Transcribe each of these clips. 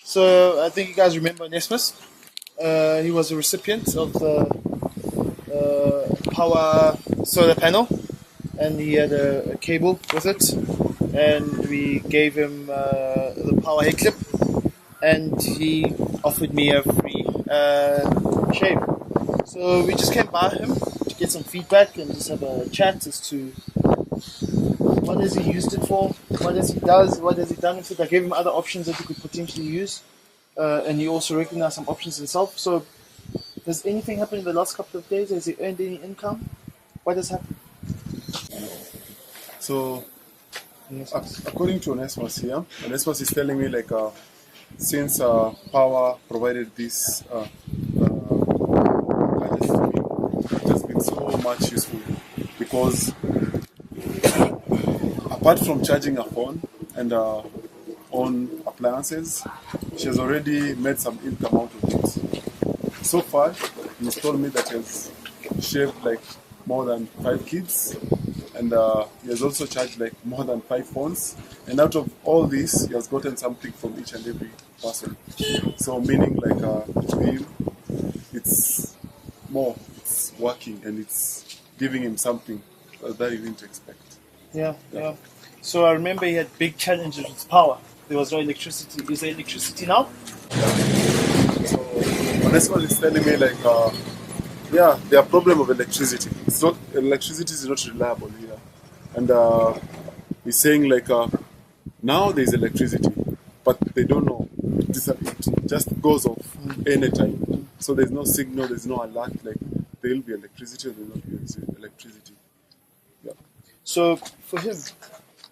So I think you guys remember Nesmus. He was a recipient of the Pawa solar panel, and he had a cable with it, and we gave him the Pawa head clip, and he offered me a free shave. So we just came by him to get some feedback and just have a chat as to what has he used it for, what has he done with it. I gave him other options that he could potentially use, and he also recognized some options himself. So has anything happened in the last couple of days? Has he earned any income? What has happened? So, according to Onesmus here, Onesmus is telling me like since Pawa provided this gadgets to me, it has been so much useful because apart from charging a phone and on appliances, she has already made some income out of it. So far, he's told me that he has shaved like more than 5 kids, and he has also charged like more than 5 phones, and out of all this he has gotten something from each and every person. So meaning like to him it's working, and it's giving him something that he didn't expect. Yeah. So I remember he had big challenges with power. There was no electricity. Is there electricity now? So Onesmus is telling me like yeah, there are problem of electricity. Electricity is not reliable here, and he's saying like now there is electricity, but they don't know. It just goes off anytime. So there's no signal, there's no alert. Like there will be electricity or there will not be electricity. Yeah. So for him,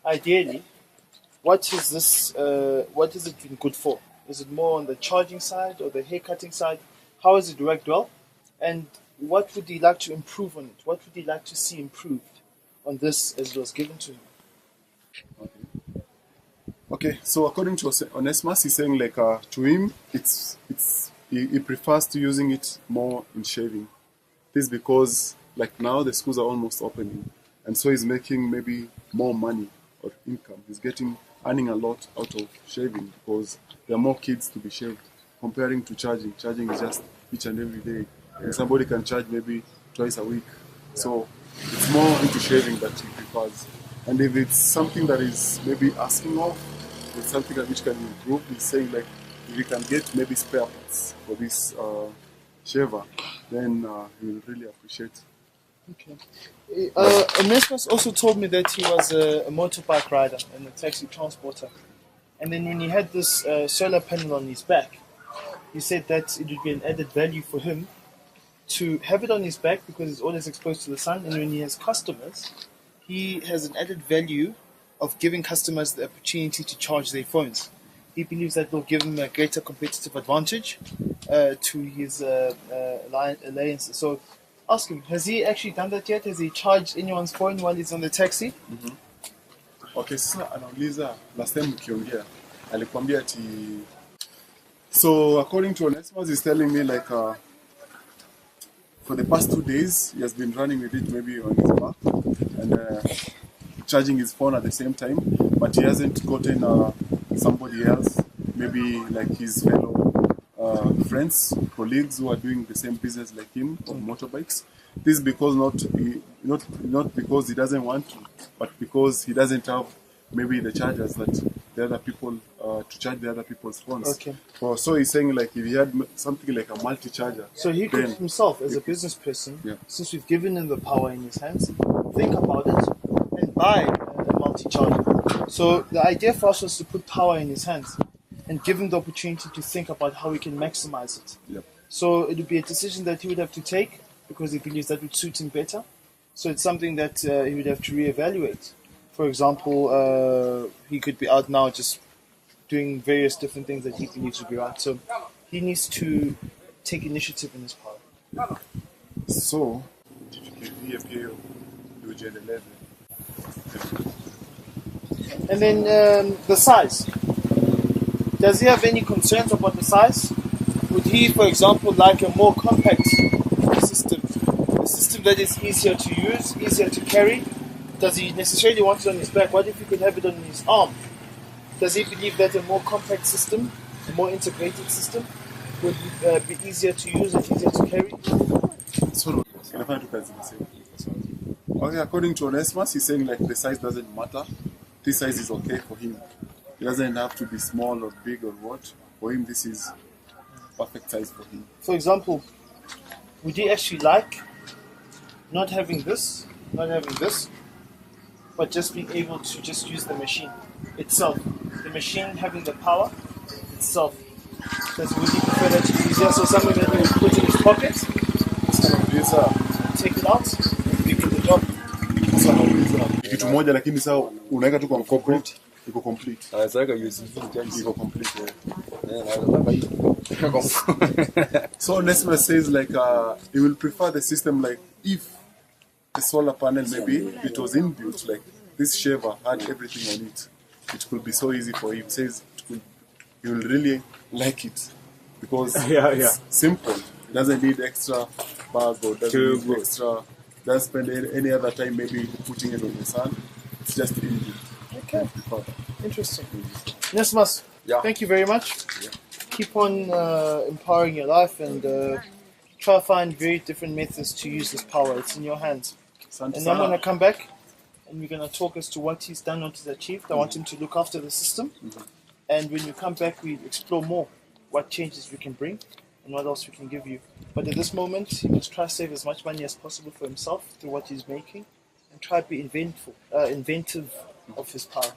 ideally, what is this? What is it been good for? Is it more on the charging side or the hair cutting side? How has it worked well? And what would he like to improve on it? What would he like to see improved on this as it was given to him? Okay. So according to Onesmus, he's saying like to him, he prefers to using it more in shaving. This because like now the schools are almost opening, and so he's making maybe more money or income. He's earning a lot out of shaving because there are more kids to be shaved comparing to charging. Charging is just each and every day, and somebody can charge maybe twice a week. So it's more into shaving that he prefers. And if it's something that is maybe asking of, it's something that which can improve, he's saying like if we can get maybe spare parts for this shaver, then he will really appreciate. Okay. Onesmus also told me that he was a motorbike rider and a taxi transporter. And then when he had this solar panel on his back, he said that it would be an added value for him to have it on his back because it's always exposed to the sun. And when he has customers, he has an added value of giving customers the opportunity to charge their phones. He believes that will give him a greater competitive advantage to his alliances. So ask him, has he actually done that yet? Has he charged anyone's phone while he's on the taxi? Okay, sasa anauliza last time ukiongea alikwambia ati. So according to Onesmus, he's telling me like for the past 2 days he has been running with it maybe on his back and charging his phone at the same time, but he hasn't gotten somebody else, maybe like his fellow friends, colleagues who are doing the same business like him on motorbikes. This is because not because he doesn't want to, but because he doesn't have maybe the chargers that the other people to charge the other people's phones. Okay. So he's saying like if he had something like a multi-charger. So he could himself, as a business person, since we've given him the power in his hands, think about it and buy a multi-charger. So the idea for us was to put power in his hands and give him the opportunity to think about how we can maximize it. Yep. So it would be a decision that he would have to take because he believes that would suit him better. So it's something that he would have to reevaluate. For example, he could be out now just doing various different things that he believes would be right. So he needs to take initiative in his power. So, and then the size. Does he have any concerns about the size? Would he, for example, like a more compact system? A system that is easier to use, easier to carry? Does he necessarily want it on his back? What if he could have it on his arm? Does he believe that a more compact system a more integrated system would be easier to use and easier to carry. So, okay, according to Onesimus, he's saying like the size doesn't matter. This size is okay for him. It doesn't have to be small or big or what. For him, this is perfect size for him. For example, would you actually like not having this, but just being able to just use the machine itself? The machine having the power itself. Because would you prefer that to be easier? So something that he would put in his pocket, take it out, and give you the job. Kitu moja lakini sasa unaweka tu kwa complete. Iko complete. Iko complete. So Onesimus says like he will prefer the system like if the solar panel maybe it was inbuilt like this shaver had everything on it. It could be so easy for him. Says he will really like it because it's simple. It doesn't need extra bag or doesn't need extra. Doesn't spend any other time maybe putting it on the sun. It's just inbuilt. Okay. Interesting. Onesimus, thank you very much. Yeah. Keep on empowering your life and try to find very different methods to use this power. It's in your hands. And I'm going to come back and we're going to talk as to what he's done, what he's achieved. I want him to look after the system. And when you come back, we explore more what changes we can bring and what else we can give you. But at this moment, he must try to save as much money as possible for himself through what he's making and try to be inventive of his power.